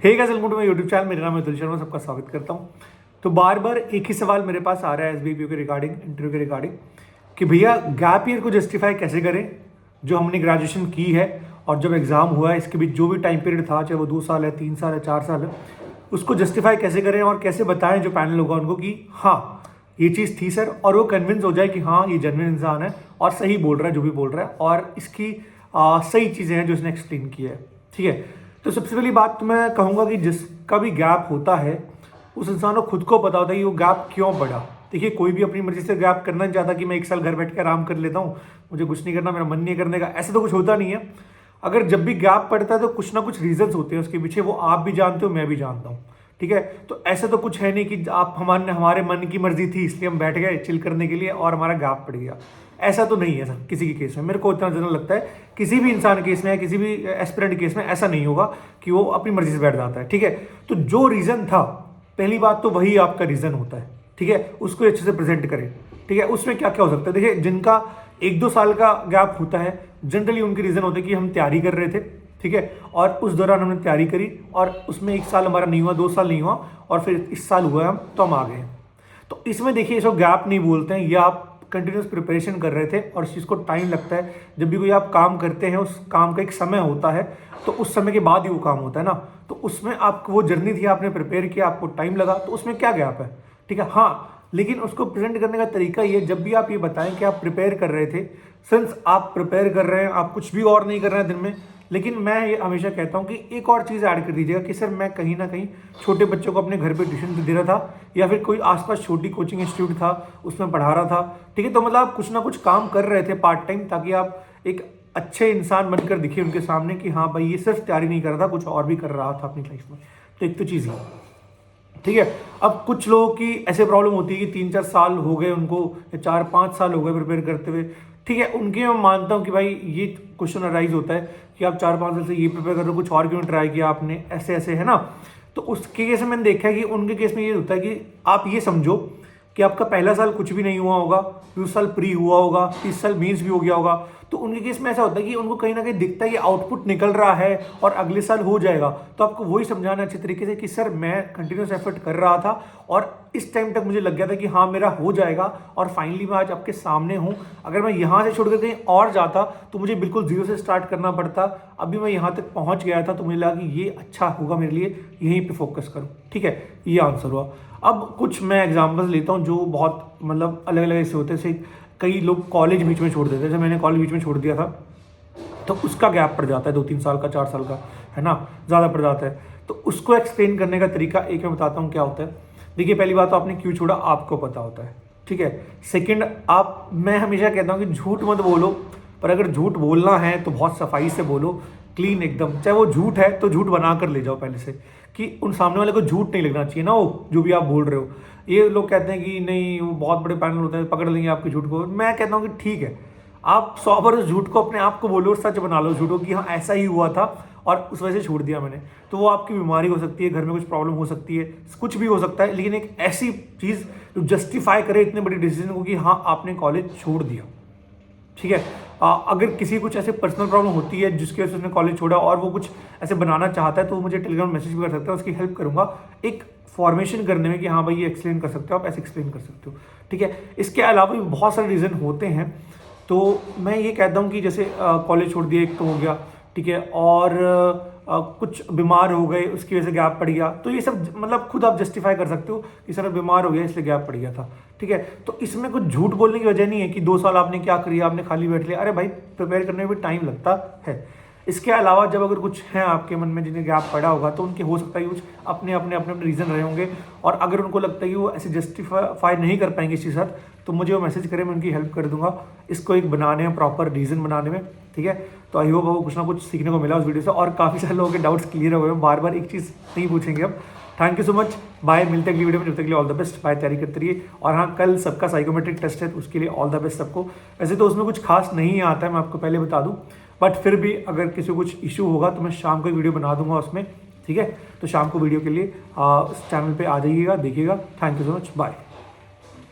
Hey guys, welcome to my YouTube channel. मेरा नाम है अतुल शर्मा, सबका स्वागत करता हूं। तो बार बार एक ही सवाल मेरे पास आ रहा है एसबीपीओ के रिगार्डिंग, इंटरव्यू के रिगार्डिंग, कि भैया गैप ईयर को जस्टिफाई कैसे करें जो हमने ग्रेजुएशन की है और जब एग्जाम हुआ है इसके बीच जो भी टाइम पीरियड था, चाहे वो 2 साल है, 3 साल है, 4 साल है, उसको जस्टिफाई कैसे करें और कैसे बताएं जो पैनल होगा उनको कि हाँ ये चीज़ थी सर, और वो कन्विंस हो जाए कि हाँ ये जेन्युइन इंसान है और सही बोल रहा है जो भी बोल रहा है और इसकी सही चीज़ें हैं जो इसने एक्सप्लेन की है। ठीक है, तो सबसे पहली बात तो मैं कहूँगा कि जिसका भी गैप होता है उस इंसान को खुद को पता होता है कि वो गैप क्यों पड़ा। देखिए, कोई भी अपनी मर्जी से गैप करना नहीं चाहता कि मैं 1 साल घर बैठ के आराम कर लेता हूँ, मुझे कुछ नहीं करना, मेरा मन नहीं करने का, ऐसा तो कुछ होता नहीं है। अगर जब भी गैप पड़ता है तो कुछ ना कुछ रीजंस होते हैं उसके पीछे, वो आप भी जानते हो, मैं भी जानता हूँ। ठीक है, तो ऐसा तो कुछ है नहीं कि आप हमारे मन की मर्जी थी इसलिए हम बैठ गए चिल करने के लिए और हमारा गैप पड़ गया। ऐसा तो नहीं है सर किसी के केस में, मेरे को इतना जनरल लगता है किसी भी इंसान केस में या किसी भी एस्पिरेंट केस में ऐसा नहीं होगा कि वो अपनी मर्जी से बैठ जाता है। ठीक है, तो जो रीज़न था, पहली बात तो वही आपका रीज़न होता है। ठीक है, उसको अच्छे से प्रेजेंट करें। ठीक है, उसमें क्या क्या हो सकता है, देखिए जिनका 1-2 साल का गैप होता है जनरली उनके रीज़न होते हैं कि हम तैयारी कर रहे थे। ठीक है, और उस दौरान हमने तैयारी करी और उसमें 1 साल हमारा नहीं हुआ, 2 साल नहीं हुआ और फिर इस साल हुआ हम तो हम आ गए। तो इसमें देखिए इसको गैप नहीं बोलते हैं, ये आप कंटिन्यूस प्रिपरेशन कर रहे थे और इस चीज़ को टाइम लगता है। जब भी कोई आप काम करते हैं उस काम का एक समय होता है, तो उस समय के बाद ही वो काम होता है ना, तो उसमें आपको वो जर्नी थी, आपने प्रिपेयर किया, आपको टाइम लगा, तो उसमें क्या गैप है। ठीक है, हाँ, लेकिन उसको प्रेजेंट करने का तरीका ये, जब भी आप ये बताएं कि आप प्रिपेयर कर रहे थे, सिंस आप प्रिपेयर कर रहे हैं, आप कुछ भी और नहीं कर रहे हैं दिन में, लेकिन मैं ये हमेशा कहता हूँ कि एक और चीज़ ऐड कर दीजिएगा कि सर मैं कहीं ना कहीं छोटे बच्चों को अपने घर पे ट्यूशन दे रहा था या फिर कोई आसपास छोटी कोचिंग इंस्टीट्यूट था उसमें पढ़ा रहा था। ठीक है, तो मतलब आप कुछ ना कुछ काम कर रहे थे पार्ट टाइम, ताकि आप एक अच्छे इंसान बनकर दिखे उनके सामने कि हाँ भाई ये सिर्फ तैयारी नहीं कर रहा था, कुछ और भी कर रहा था अपनी लाइफ में। तो एक तो चीज़ है। ठीक है, अब कुछ लोगों की ऐसे प्रॉब्लम होती है कि 3-4 साल हो गए उनको या 4-5 साल हो गए प्रिपेयर करते हुए। ठीक है, उनके मैं मानता हूँ कि भाई ये क्वेश्चन अराइज होता है कि आप 4-5 साल से ये प्रिपेयर कर रहे हो, कुछ और क्यों ट्राई किया आपने, ऐसे ऐसे है ना। तो उसके केस में मैंने देखा है कि उनके केस में ये होता है कि आप ये समझो कि आपका पहला साल कुछ भी नहीं हुआ होगा, 2 साल प्री हुआ होगा, 30 साल मेंस भी हो गया होगा। तो उनके केस में ऐसा होता है कि उनको कहीं ना कहीं दिखता है कि आउटपुट निकल रहा है और अगले साल हो जाएगा। तो आपको वही समझाना अच्छे तरीके से कि सर मैं कंटिन्यूस एफर्ट कर रहा था और इस टाइम तक मुझे लग गया था कि हाँ मेरा हो जाएगा और फाइनली मैं आज आपके सामने हूँ। अगर मैं यहाँ से छोड़कर कहीं और जाता तो मुझे बिल्कुल जीरो से स्टार्ट करना पड़ता। अभी मैं यहाँ तक पहुँच गया था तो मुझे लगा कि ये अच्छा होगा मेरे लिए, यहीं पर फोकस करूँ। ठीक है, ये आंसर हुआ। अब कुछ मैं एग्जाम्पल्स लेता हूँ जो बहुत मतलब अलग अलग ऐसे होते हैं। कई लोग कॉलेज बीच में छोड़ देते हैं, जैसे मैंने कॉलेज बीच में छोड़ दिया था तो उसका गैप पड़ जाता है 2-3 साल का, 4 साल का, है ना, ज़्यादा पड़ जाता है। तो उसको एक्सप्लेन करने का तरीका एक मैं बताता हूँ क्या होता है। देखिए, पहली बात तो आपने क्यों छोड़ा आपको पता होता है। ठीक है, सेकंड, मैं हमेशा कहता हूँ कि झूठ मत बोलो, पर अगर झूठ बोलना है तो बहुत सफाई से बोलो, क्लीन एकदम। चाहे वो झूठ है तो झूठ बना कर ले जाओ पहले से, कि उन सामने वाले को झूठ नहीं लगना चाहिए ना वो जो भी आप बोल रहे हो। ये लोग कहते हैं कि नहीं वो बहुत बड़े पैनल होते हैं पकड़ लेंगे आपके झूठ को। मैं कहता हूँ कि ठीक है, आप 100 बार उस झूठ को अपने आप को बोलो और सच बना लो झूठो कि हाँ ऐसा ही हुआ था और उस वजह से छोड़ दिया मैंने। तो वो आपकी बीमारी हो सकती है, घर में कुछ प्रॉब्लम हो सकती है, कुछ भी हो सकता है, लेकिन एक ऐसी चीज़ जो जस्टिफाई करे इतने बड़े डिसीजन को कि हाँ आपने कॉलेज छोड़ दिया। ठीक है, अगर किसी कुछ ऐसे पर्सनल प्रॉब्लम होती है जिसकी वजह से उसने कॉलेज छोड़ा और वो कुछ ऐसे बनाना चाहता है तो मुझे टेलीग्राम मैसेज भी कर सकता है, उसकी हेल्प करूंगा एक फॉर्मेशन करने में कि हाँ भाई ये एक्सप्लेन कर सकते हो, आप ऐसे एक्सप्लेन कर सकते हो। ठीक है, इसके अलावा भी बहुत सारे रीज़न होते हैं। तो मैं ये कहता हूँ कि जैसे कॉलेज छोड़ दिया एक तो हो गया, ठीक है, और कुछ बीमार हो गए उसकी वजह से गैप पड़ गया, तो ये सब मतलब खुद आप जस्टिफाई कर सकते हो कि सर बीमार हो गया इसलिए गैप पड़ गया था। ठीक है, तो इसमें कुछ झूठ बोलने की वजह नहीं है कि 2 साल आपने क्या किया, आपने खाली बैठ लिया। अरे भाई, प्रिपेयर करने में भी टाइम लगता है। इसके अलावा जब अगर कुछ है आपके मन में जिन्हें गैप पड़ा होगा तो उनके हो सकता है कुछ अपने अपने रीज़न रहे होंगे, और अगर उनको लगता है कि वो ऐसे जस्टिफाई नहीं कर पाएंगे इसके साथ तो मुझे वो मैसेज करें, मैं उनकी हेल्प कर दूंगा इसको एक बनाने में, प्रॉपर रीज़न बनाने में। ठीक है, तो आई होप आपको कुछ ना कुछ सीखने को मिला उस वीडियो से और काफ़ी सारे लोगों के डाउट्स क्लियर हो गए। बार बार एक चीज़ नहीं पूछेंगे अब। Thank you so much, bye, मिलते हैं अगली वीडियो में, जब तक के लिए ऑल द बेस्ट, बाय, तैयारी करते रहिए। और हाँ, कल सबका साइकोमेट्रिक टेस्ट है तो उसके लिए ऑल द बेस्ट सबको। वैसे तो उसमें कुछ खास नहीं आता है, मैं आपको पहले बता दूं, बट फिर भी अगर किसी को कुछ इशू होगा तो मैं शाम को एक वीडियो बना दूंगा उसमें। ठीक है, तो शाम को वीडियो के लिए चैनल पे आ जाइएगा, देखिएगा। Thank you so much, bye.